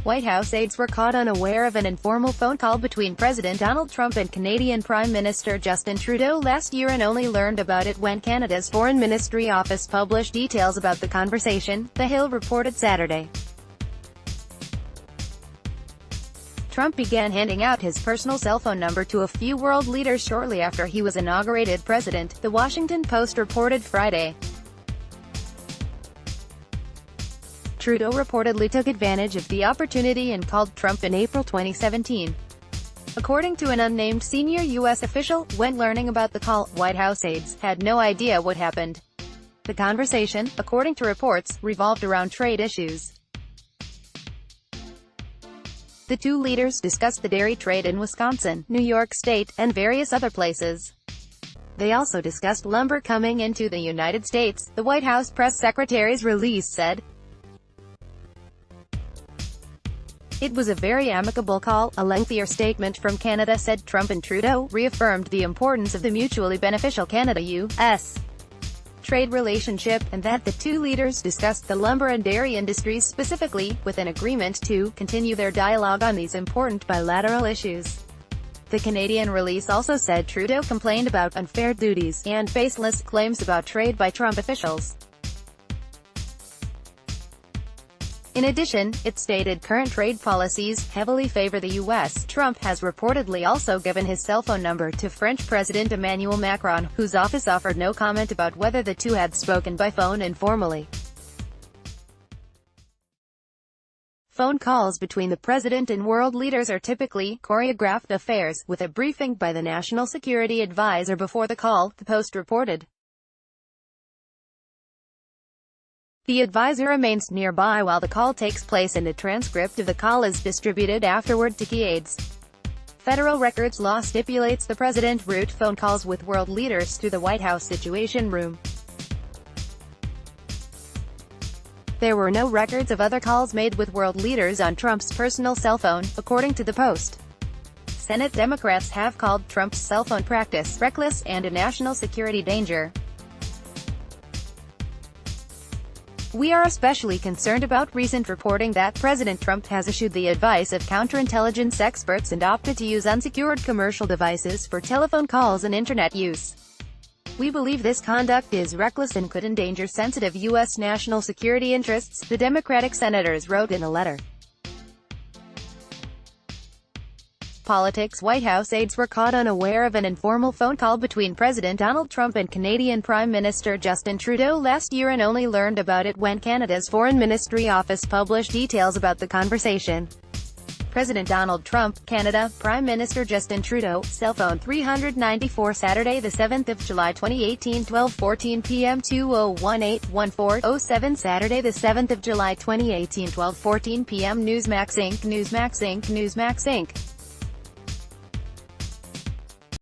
White House aides were caught unaware of an informal phone call between President Donald Trump and Canadian Prime Minister Justin Trudeau last year and only learned about it when Canada's Foreign Ministry office published details about the conversation, The Hill reported Saturday. Trump began handing out his personal cell phone number to a few world leaders shortly after he was inaugurated president, The Washington Post reported Friday. Trudeau reportedly took advantage of the opportunity and called Trump in April 2017. According to an unnamed senior U.S. official, when learning about the call, White House aides had no idea what happened. The conversation, according to reports, revolved around trade issues. The two leaders discussed the dairy trade in Wisconsin, New York State, and various other places. They also discussed lumber coming into the United States, the White House press secretary's release said. It was a very amicable call, a lengthier statement from Canada said. Trump and Trudeau reaffirmed the importance of the mutually beneficial Canada-US trade relationship, and that the two leaders discussed the lumber and dairy industries specifically, with an agreement to continue their dialogue on these important bilateral issues. The Canadian release also said Trudeau complained about unfair duties and baseless claims about trade by Trump officials. In addition, it stated current trade policies heavily favor the U.S. Trump has reportedly also given his cell phone number to French President Emmanuel Macron, whose office offered no comment about whether the two had spoken by phone informally. Phone calls between the president and world leaders are typically choreographed affairs, with a briefing by the National Security Advisor before the call, the Post reported. The advisor remains nearby while the call takes place and a transcript of the call is distributed afterward to key aides. Federal records law stipulates the president route phone calls with world leaders through the White House Situation Room. There were no records of other calls made with world leaders on Trump's personal cell phone, according to the Post. Senate Democrats have called Trump's cell phone practice reckless and a national security danger. We are especially concerned about recent reporting that President Trump has issued the advice of counterintelligence experts and opted to use unsecured commercial devices for telephone calls and internet use. We believe this conduct is reckless and could endanger sensitive U.S. national security interests, the Democratic senators wrote in a letter. Politics. White House aides were caught unaware of an informal phone call between President Donald Trump and Canadian Prime Minister Justin Trudeau last year and only learned about it when Canada's Foreign Ministry office published details about the conversation. President Donald Trump, Canada, Prime Minister Justin Trudeau, cell phone 394 Saturday 7 July 2018 12:14 p.m. 2018-14-07 Saturday 7 July 2018 12:14 p.m. Newsmax Inc. Newsmax Inc. Newsmax Inc.